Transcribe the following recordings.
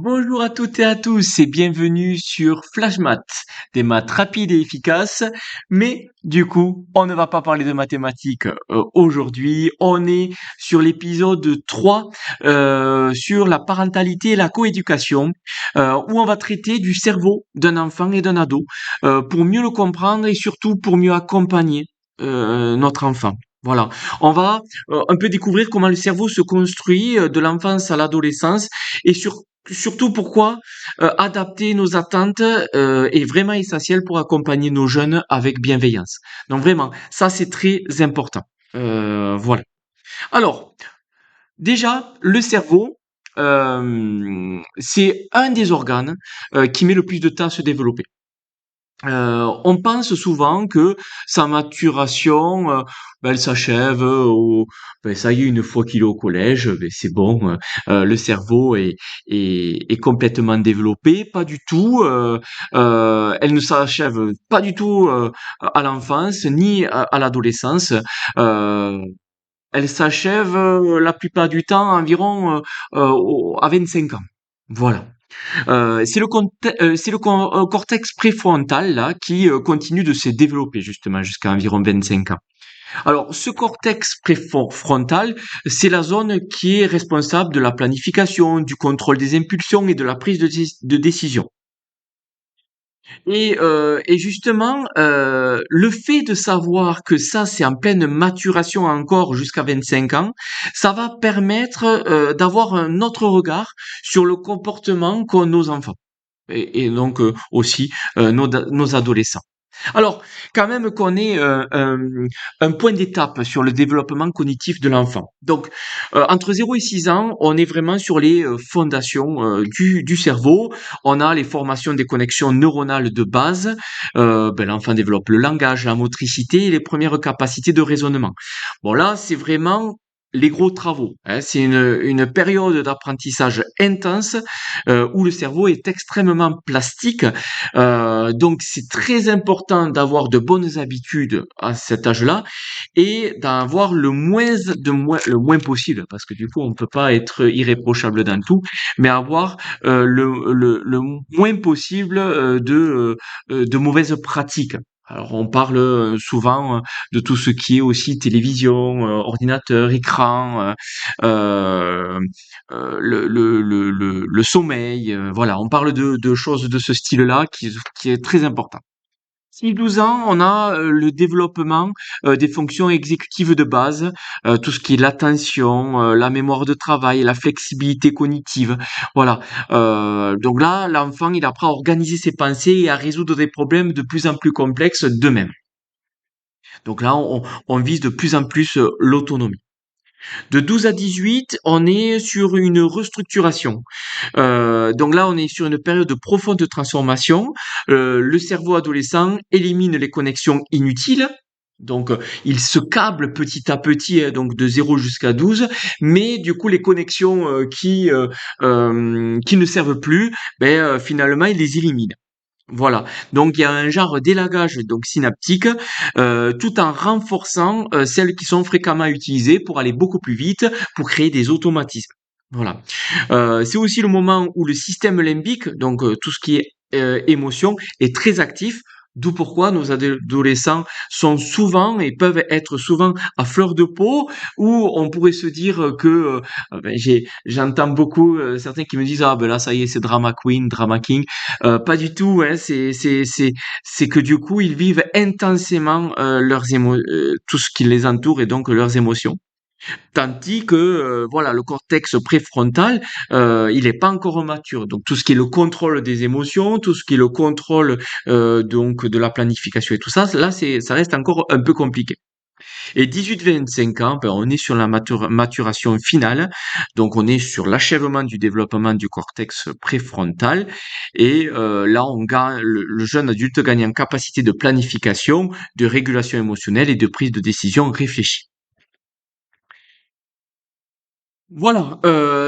Bonjour à toutes et à tous et bienvenue sur Flash Maths, des maths rapides et efficaces. Mais du coup, on ne va pas parler de mathématiques aujourd'hui. On est sur l'épisode 3 sur la parentalité et la coéducation, où on va traiter du cerveau d'un enfant et d'un ado pour mieux le comprendre et surtout pour mieux accompagner notre enfant. Voilà, on va un peu découvrir comment le cerveau se construit de l'enfance à l'adolescence et surtout pourquoi adapter nos attentes est vraiment essentiel pour accompagner nos jeunes avec bienveillance. Donc vraiment, ça c'est très important. Voilà. Alors, déjà, le cerveau, c'est un des organes qui met le plus de temps à se développer. On pense souvent que sa maturation, elle s'achève ça y est, une fois qu'il est au collège, c'est bon, le cerveau est complètement développé. Pas du tout. Elle ne s'achève pas du tout à l'enfance ni à l'adolescence. Euh, Elle s'achève la plupart du temps environ à 25 ans. Voilà. C'est le cortex préfrontal là qui continue de se développer justement jusqu'à environ 25 ans. Alors, ce cortex préfrontal, c'est la zone qui est responsable de la planification, du contrôle des impulsions et de la prise de décision. Et justement, le fait de savoir que ça, c'est en pleine maturation encore jusqu'à 25 ans, ça va permettre d'avoir un autre regard sur le comportement qu'ont nos enfants et donc aussi nos adolescents. Alors, quand même qu'on ait un point d'étape sur le développement cognitif de l'enfant. Donc, entre 0 et 6 ans, on est vraiment sur les fondations du cerveau. On a les formations des connexions neuronales de base. L'enfant développe le langage, la motricité et les premières capacités de raisonnement. Bon, là, c'est vraiment les gros travaux, hein. C'est une période d'apprentissage intense où le cerveau est extrêmement plastique. Donc c'est très important d'avoir de bonnes habitudes à cet âge-là et d'avoir le moins possible, parce que du coup on ne peut pas être irréprochable dans tout, mais avoir le moins possible de mauvaises pratiques. Alors on parle souvent de tout ce qui est aussi télévision, ordinateur, écran, euh, le sommeil, voilà, on parle de choses de ce style-là qui est très important. 6-12 ans, on a le développement des fonctions exécutives de base, tout ce qui est l'attention, la mémoire de travail, la flexibilité cognitive. Voilà. Donc là, l'enfant, il apprend à organiser ses pensées et à résoudre des problèmes de plus en plus complexes d'eux-mêmes. Donc là, on vise de plus en plus l'autonomie. De 12 à 18, on est sur une restructuration. Donc là, on est sur une période de profonde transformation. Le cerveau adolescent élimine les connexions inutiles. Donc, il se câble petit à petit, hein, donc de 0 jusqu'à 12, mais du coup, les connexions qui ne servent plus, finalement, il les élimine. Voilà. Donc il y a un genre d'élagage donc synaptique, tout en renforçant celles qui sont fréquemment utilisées pour aller beaucoup plus vite, pour créer des automatismes. Voilà. C'est aussi le moment où le système limbique, donc tout ce qui est émotion, est très actif. D'où pourquoi nos adolescents sont souvent et peuvent être souvent à fleur de peau, où on pourrait se dire que j'entends beaucoup certains qui me disent ah ben là ça y est c'est drama queen, drama king. Pas du tout, hein, c'est que du coup ils vivent intensément tout ce qui les entoure et donc leurs émotions. Tandis que voilà, le cortex préfrontal, il n'est pas encore mature. Donc tout ce qui est le contrôle des émotions, tout ce qui est le contrôle donc de la planification et tout ça, là ça reste encore un peu compliqué. Et 18-25 ans, on est sur la maturation finale, donc on est sur l'achèvement du développement du cortex préfrontal, et là on gagne, le jeune adulte gagne en capacité de planification, de régulation émotionnelle et de prise de décision réfléchie. Voilà,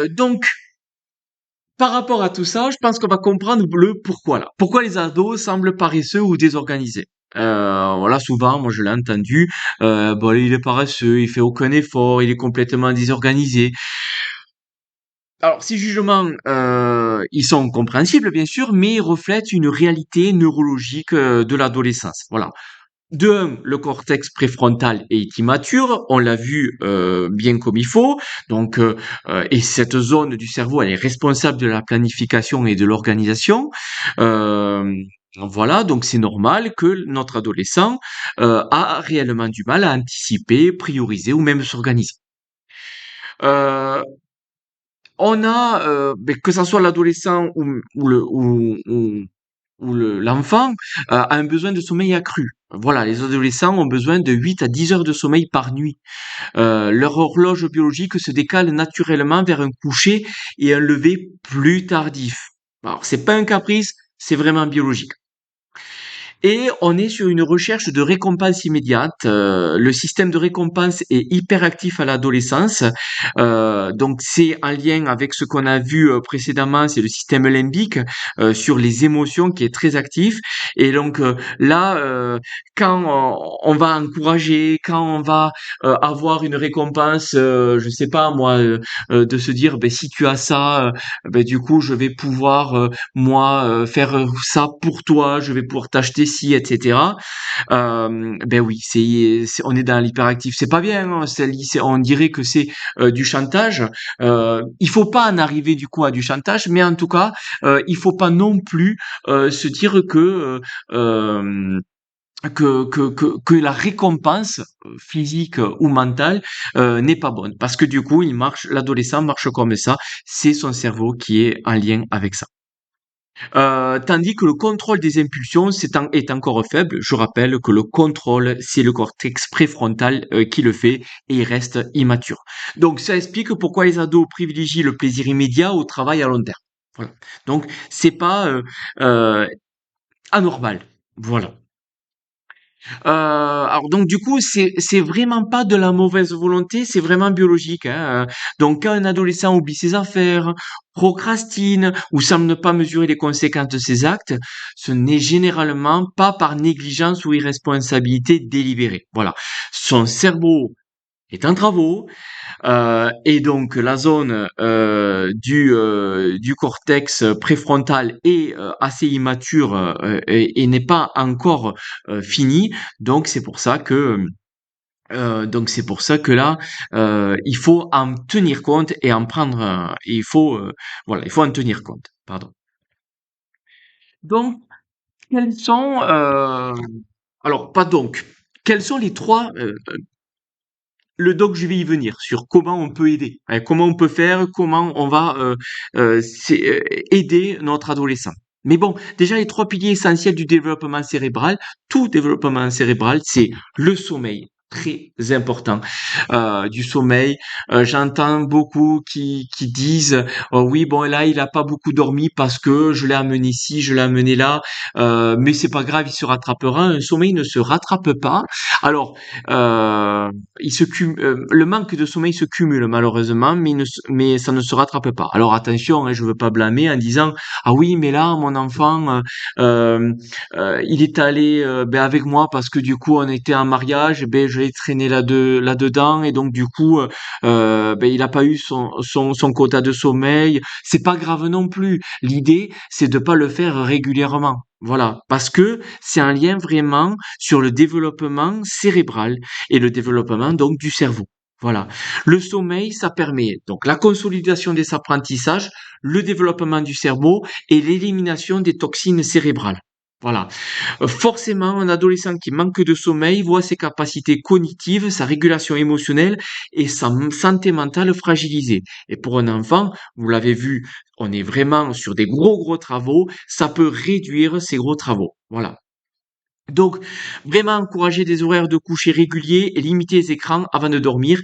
donc par rapport à tout ça, je pense qu'on va comprendre le pourquoi là. Pourquoi les ados semblent paresseux ou désorganisés. Voilà, souvent, moi je l'ai entendu, bon, il est paresseux, il fait aucun effort, il est complètement désorganisé. Alors, ces jugements, ils sont compréhensibles, bien sûr, mais ils reflètent une réalité neurologique de l'adolescence. Voilà. De un, le cortex préfrontal est immature, on l'a vu bien comme il faut, donc et cette zone du cerveau, elle est responsable de la planification et de l'organisation. Euh, voilà, donc c'est normal que notre adolescent a réellement du mal à anticiper, prioriser ou même s'organiser. Euh, on a, que ça soit l'adolescent ou l'enfant, a un besoin de sommeil accru. Voilà, les adolescents ont besoin de 8 à 10 heures de sommeil par nuit. Leur horloge biologique se décale naturellement vers un coucher et un lever plus tardif. Alors, c'est pas un caprice, c'est vraiment biologique. Et on est sur une recherche de récompense immédiate. Le système de récompense est hyperactif à l'adolescence. Donc c'est en lien avec ce qu'on a vu précédemment, c'est le système limbique sur les émotions qui est très actif. Et donc là, quand on va encourager, quand on va avoir une récompense, je sais pas moi, de se dire, ben si tu as ça, ben du coup je vais pouvoir moi faire ça pour toi, je vais pouvoir t'acheter ci, etc. Ben oui, on est dans l'hyperactif. C'est pas bien, hein, on dirait que c'est du chantage. Il faut pas en arriver du coup à du chantage, mais en tout cas, il faut pas non plus se dire euh, que la récompense physique ou mentale n'est pas bonne, parce que du coup, l'adolescent marche comme ça. C'est son cerveau qui est en lien avec ça. Tandis que le contrôle des impulsions est encore faible. Je rappelle que le contrôle, c'est le cortex préfrontal qui le fait et il reste immature. Donc ça explique pourquoi les ados privilégient le plaisir immédiat au travail à long terme. Voilà. Donc c'est pas euh, anormal. Voilà. Alors donc du coup c'est vraiment pas de la mauvaise volonté, c'est vraiment biologique, hein. Donc quand un adolescent oublie ses affaires, procrastine ou semble ne pas mesurer les conséquences de ses actes, ce n'est généralement pas par négligence ou irresponsabilité délibérée. Voilà, son cerveau est en travaux, et donc la zone du cortex préfrontal est assez immature et n'est pas encore finie. Donc c'est pour ça que là, il faut en tenir compte et en prendre. Il faut voilà, il faut en tenir compte. Pardon. Donc quels sont alors pas donc quels sont les trois le doc, je vais y venir sur comment on peut aider, hein, comment on peut faire, comment on va aider notre adolescent. Mais bon, déjà les trois piliers essentiels du développement cérébral, tout développement cérébral, c'est le sommeil, très important, du sommeil. J'entends beaucoup qui disent oh oui bon là il a pas beaucoup dormi parce que je l'ai amené ici, je l'ai amené là, mais c'est pas grave, il se rattrapera. Un sommeil ne se rattrape pas. Alors euh, le manque de sommeil se cumule malheureusement, mais ça ne se rattrape pas. Alors attention, hein, je veux pas blâmer en disant ah oui, mais là mon enfant, euh, il est allé ben, avec moi parce que du coup on était en mariage, ben je l'ai traîné là-dedans et donc du coup ben il a pas eu son quota de sommeil. C'est pas grave non plus. L'idée c'est de pas le faire régulièrement. Voilà, parce que c'est un lien vraiment sur le développement cérébral et le développement donc du cerveau. Voilà. Le sommeil, ça permet donc la consolidation des apprentissages, le développement du cerveau et l'élimination des toxines cérébrales. Voilà. Forcément, un adolescent qui manque de sommeil voit ses capacités cognitives, sa régulation émotionnelle et sa santé mentale fragilisée. Et pour un enfant, vous l'avez vu, on est vraiment sur des gros travaux, ça peut réduire ces gros travaux. Voilà. Donc, vraiment encourager des horaires de coucher réguliers et limiter les écrans avant de dormir,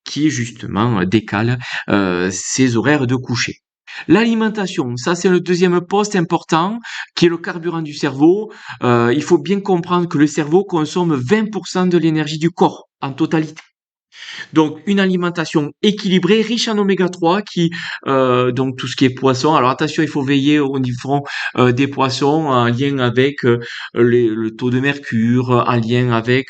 qui justement décale ces horaires de coucher. L'alimentation, ça c'est le deuxième poste important, qui est le carburant du cerveau. Il faut bien comprendre que le cerveau consomme 20% de l'énergie du corps en totalité. Donc une alimentation équilibrée, riche en oméga 3 qui donc tout ce qui est poisson. Alors attention, il faut veiller au niveau des poissons en lien avec le taux de mercure, en lien avec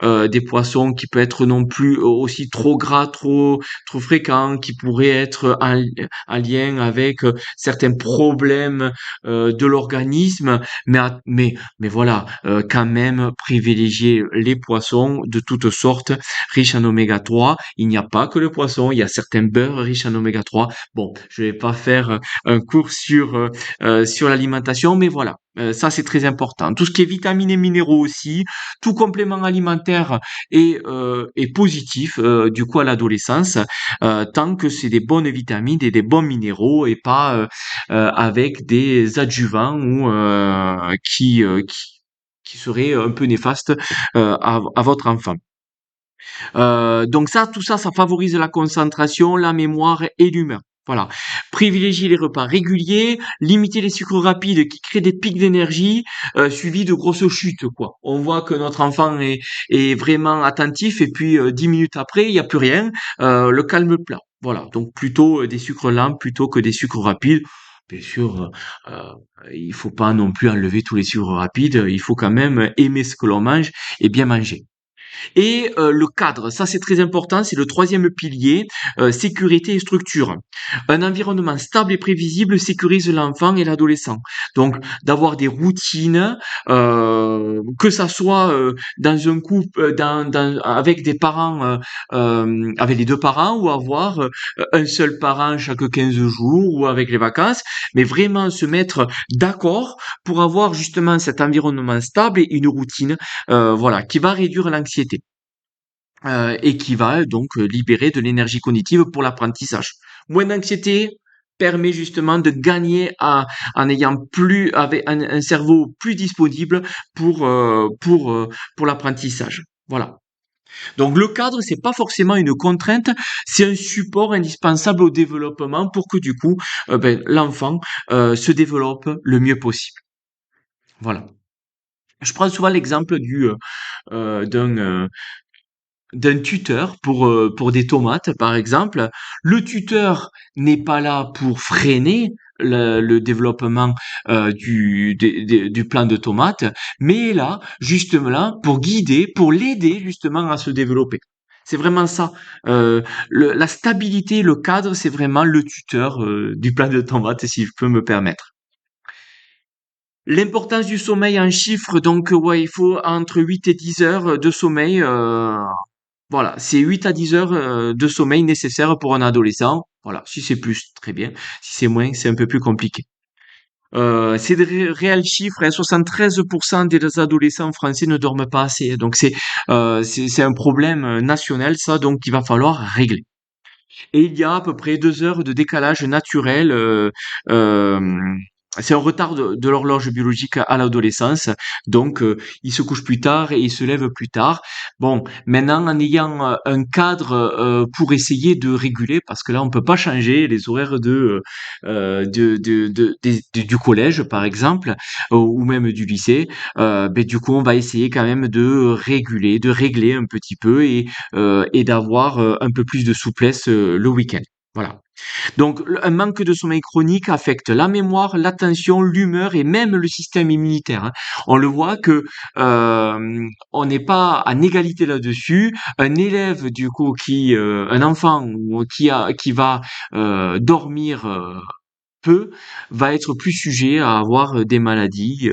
des poissons qui peut être non plus aussi trop gras, trop fréquents, qui pourraient être en lien avec certains problèmes de l'organisme, mais voilà, quand même privilégier les poissons de toutes sortes riches en oméga 3. Il n'y a pas que le poisson, il y a certains beurres riches en oméga 3. Bon, je vais pas faire un cours sur l'alimentation, mais voilà. Ça, c'est très important. Tout ce qui est vitamines et minéraux aussi, tout complément alimentaire est positif du coup à l'adolescence, tant que c'est des bonnes vitamines et des bons minéraux et pas avec des adjuvants ou qui seraient un peu néfastes à votre enfant. Donc ça, tout ça, ça favorise la concentration, la mémoire et l'humeur. Voilà. Privilégier les repas réguliers, limiter les sucres rapides qui créent des pics d'énergie, suivis de grosses chutes, quoi. On voit que notre enfant est vraiment attentif et puis 10 minutes après, il n'y a plus rien, le calme plat. Voilà. Donc plutôt des sucres lents plutôt que des sucres rapides. Bien sûr, il faut pas non plus enlever tous les sucres rapides. Il faut quand même aimer ce que l'on mange et bien manger. Et le cadre, ça c'est très important, c'est le troisième pilier, sécurité et structure. Un environnement stable et prévisible sécurise l'enfant et l'adolescent. Donc d'avoir des routines, que ça soit dans un couple, avec des parents, avec les deux parents, ou avoir un seul parent chaque 15 jours, ou avec les vacances, mais vraiment se mettre d'accord pour avoir justement cet environnement stable et une routine, voilà, qui va réduire l'anxiété et qui va donc libérer de l'énergie cognitive pour l'apprentissage. Moins d'anxiété permet justement de gagner en ayant plus avec un cerveau plus disponible pour l'apprentissage. Voilà. Donc le cadre, c'est pas forcément une contrainte, c'est un support indispensable au développement pour que du coup l'enfant se développe le mieux possible. Voilà. Je prends souvent l'exemple du d'un tuteur pour des tomates, par exemple. Le tuteur n'est pas là pour freiner le développement du plant de tomates, mais est là justement là pour guider, pour l'aider justement à se développer. C'est vraiment ça. La stabilité, le cadre, c'est vraiment le tuteur du plant de tomates, si je peux me permettre. L'importance du sommeil en chiffres, donc ouais, il faut entre 8 et 10 heures de sommeil. Voilà, c'est 8 à 10 heures de sommeil nécessaires pour un adolescent. Voilà, si c'est plus, très bien. Si c'est moins, c'est un peu plus compliqué. C'est des réels chiffres, hein, 73% des adolescents français ne dorment pas assez. Donc c'est un problème national, ça, donc il va falloir régler. Et il y a à peu près 2 heures de décalage naturel. Euh, c'est un retard de l'horloge biologique à l'adolescence, donc il se couche plus tard et il se lève plus tard. Bon, maintenant en ayant un cadre pour essayer de réguler, parce que là on peut pas changer les horaires du collège par exemple, ou même du lycée. Ben, du coup on va essayer quand même de réguler, de régler un petit peu et d'avoir un peu plus de souplesse le week-end. Voilà. Donc, un manque de sommeil chronique affecte la mémoire, l'attention, l'humeur et même le système immunitaire, hein. On le voit que on n'est pas en égalité là-dessus. Un élève du coup un enfant qui va dormir peu va être plus sujet à avoir des maladies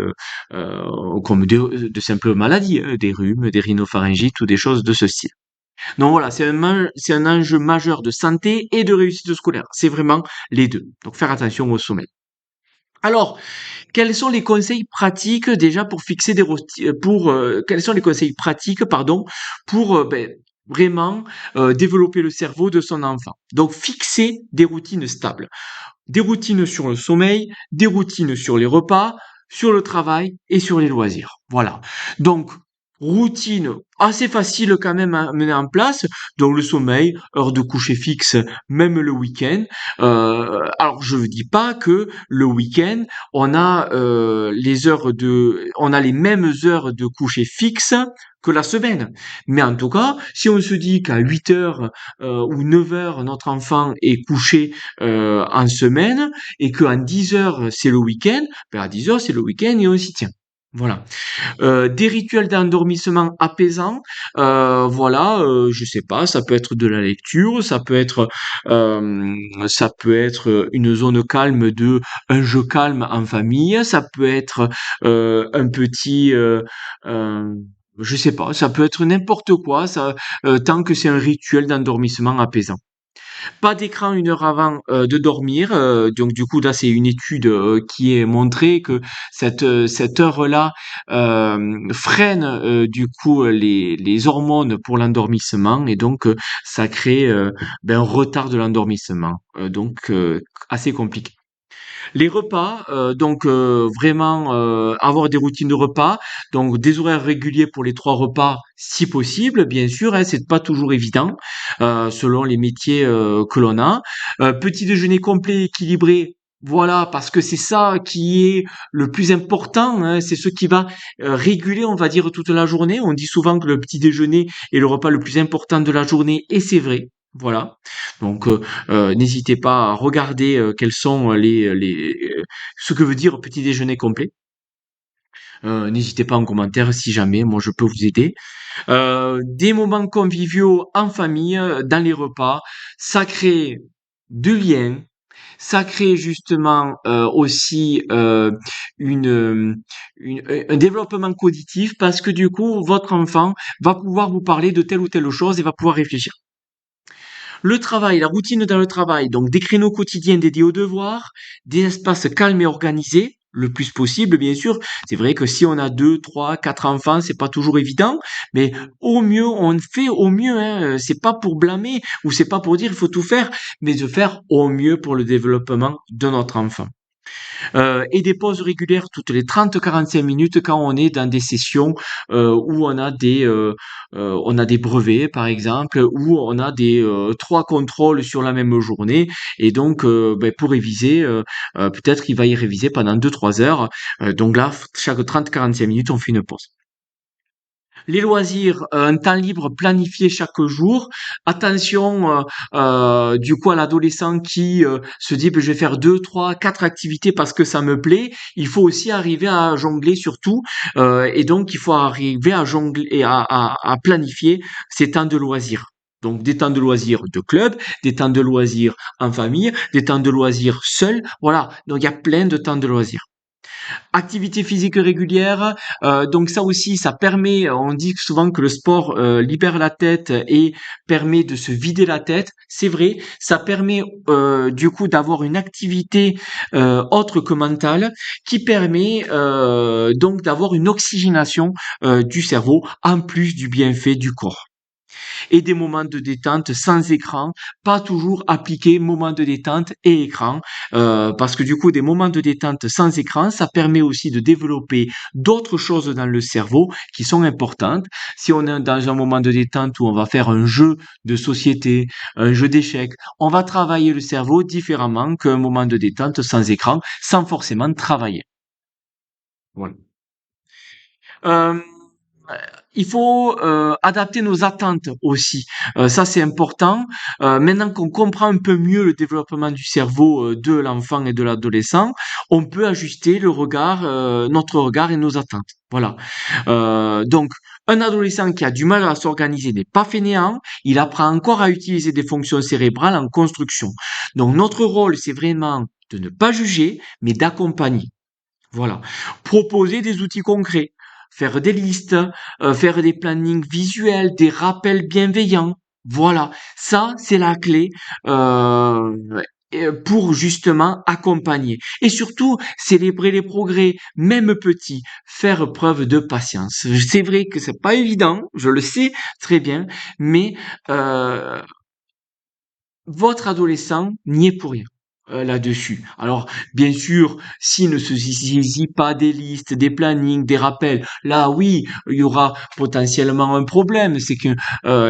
comme de simples maladies, hein, des rhumes, des rhinopharyngites ou des choses de ce style. Donc voilà, c'est un enjeu majeur de santé et de réussite scolaire. C'est vraiment les deux. Donc faire attention au sommeil. Alors, quels sont les conseils pratiques déjà pour fixer quels sont les conseils pratiques pardon pour vraiment développer le cerveau de son enfant. Donc fixer des routines stables, des routines sur le sommeil, des routines sur les repas, sur le travail et sur les loisirs. Voilà. Donc routine assez facile quand même à mener en place, donc le sommeil, heure de coucher fixe, même le week-end. Alors je ne dis pas que le week-end, on a les mêmes heures de coucher fixe que la semaine. Mais en tout cas, si on se dit qu'à 8 heures ou 9 heures, notre enfant est couché en semaine et qu'à 10 heures, c'est le week-end, ben à 10 heures, c'est le week-end et on s'y tient. Voilà. Des rituels d'endormissement apaisants, voilà, je sais pas, ça peut être de la lecture, ça peut être une zone calme de un jeu calme en famille, ça peut être un petit, je sais pas, ça peut être n'importe quoi, ça, tant que c'est un rituel d'endormissement apaisant. Pas d'écran 1 heure avant de dormir. Donc du coup là c'est une étude qui est montrée que cette heure-là freine du coup les hormones pour l'endormissement et donc ça crée un retard de l'endormissement. Donc assez compliqué. Les repas, donc vraiment avoir des routines de repas, donc des horaires réguliers pour les 3 repas si possible, bien sûr, hein, c'est pas toujours évident selon les métiers que l'on a. Petit déjeuner complet, équilibré. Voilà, parce que c'est ça qui est le plus important, hein, c'est ce qui va réguler, on va dire, toute la journée. On dit souvent que le petit déjeuner est le repas le plus important de la journée, et c'est vrai. Voilà. Donc, n'hésitez pas à regarder quels sont ce que veut dire petit déjeuner complet. N'hésitez pas en commentaire si jamais, moi je peux vous aider. Des moments conviviaux en famille, dans les repas, ça crée du lien, ça crée justement aussi un développement cognitif parce que du coup, votre enfant va pouvoir vous parler de telle ou telle chose et va pouvoir réfléchir. Le travail, la routine dans le travail, donc des créneaux quotidiens dédiés aux devoirs, des espaces calmes et organisés, le plus possible, bien sûr. C'est vrai que si on a 2, 3, 4 enfants, c'est pas toujours évident, mais au mieux, on fait au mieux, hein. C'est pas pour blâmer ou c'est pas pour dire il faut tout faire, mais de faire au mieux pour le développement de notre enfant. Et des pauses régulières toutes les 30-45 minutes quand on est dans des sessions où on a des brevets par exemple, où on a des 3 contrôles sur la même journée et donc pour réviser, peut-être qu'il va y réviser pendant 2-3 heures. Donc là, chaque 30-45 minutes, on fait une pause. Les loisirs, un temps libre planifié chaque jour. Attention, du coup, à l'adolescent qui se dit, ben, je vais faire 2, 3, 4 activités parce que ça me plaît. Il faut aussi arriver à jongler surtout, et donc il faut arriver à jongler et à planifier ces temps de loisirs. Donc des temps de loisirs de club, des temps de loisirs en famille, des temps de loisirs seuls. Voilà. Donc il y a plein de temps de loisirs. Activité physique régulière, donc ça aussi, ça permet, on dit souvent que le sport libère la tête et permet de se vider la tête. C'est vrai, ça permet du coup d'avoir une activité autre que mentale qui permet donc d'avoir une oxygénation du cerveau en plus du bienfait du corps et des moments de détente sans écran, pas toujours appliquer moment de détente et écran, parce que du coup des moments de détente sans écran, ça permet aussi de développer d'autres choses dans le cerveau qui sont importantes. Si on est dans un moment de détente où on va faire un jeu de société, un jeu d'échecs, on va travailler le cerveau différemment qu'un moment de détente sans écran, sans forcément travailler. Voilà. Euh, il faut adapter nos attentes aussi. Ça, c'est important. Maintenant qu'on comprend un peu mieux le développement du cerveau de l'enfant et de l'adolescent, on peut ajuster notre regard et nos attentes. Voilà. Donc, un adolescent qui a du mal à s'organiser n'est pas fainéant. Il apprend encore à utiliser des fonctions cérébrales en construction. Donc, notre rôle, c'est vraiment de ne pas juger, mais d'accompagner. Voilà. Proposer des outils concrets, faire des listes, faire des plannings visuels, des rappels bienveillants. Voilà, ça c'est la clé pour justement accompagner. Et surtout, célébrer les progrès, même petits, faire preuve de patience. C'est vrai que c'est pas évident, je le sais très bien, mais votre adolescent n'y est pour rien. là-dessus. Alors, bien sûr, s'il ne se saisit pas des listes, des plannings, des rappels, là, oui, il y aura potentiellement un problème. C'est que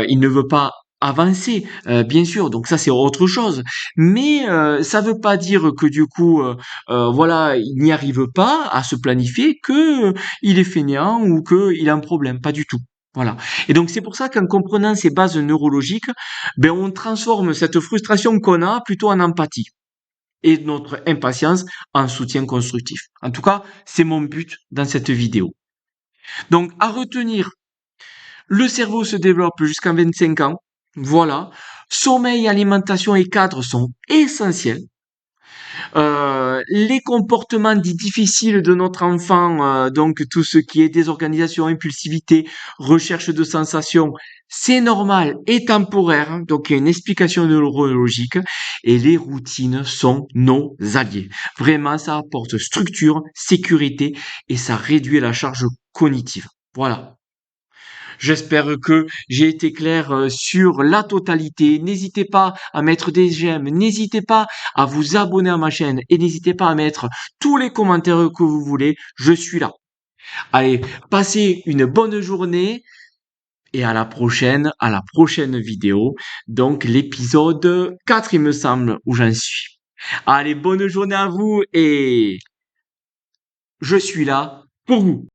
il ne veut pas avancer, bien sûr. Donc ça, c'est autre chose. Mais ça veut pas dire que du coup, voilà, il n'y arrive pas à se planifier, que il est fainéant ou que il a un problème. Pas du tout. Voilà. Et donc c'est pour ça qu'en comprenant ces bases neurologiques, ben on transforme cette frustration qu'on a plutôt en empathie et notre impatience en soutien constructif. En tout cas, c'est mon but dans cette vidéo. Donc, à retenir, le cerveau se développe jusqu'à 25 ans. Voilà. Sommeil, alimentation et cadre sont essentiels. Les comportements dits difficiles de notre enfant, donc tout ce qui est désorganisation, impulsivité, recherche de sensations, c'est normal et temporaire, hein. Donc il y a une explication neurologique et les routines sont nos alliés. Vraiment, ça apporte structure, sécurité et ça réduit la charge cognitive. Voilà. J'espère que j'ai été clair sur la totalité. N'hésitez pas à mettre des j'aime, n'hésitez pas à vous abonner à ma chaîne et n'hésitez pas à mettre tous les commentaires que vous voulez. Je suis là. Allez, passez une bonne journée et à la prochaine vidéo. Donc l'épisode 4, il me semble, où j'en suis. Allez, bonne journée à vous et je suis là pour vous.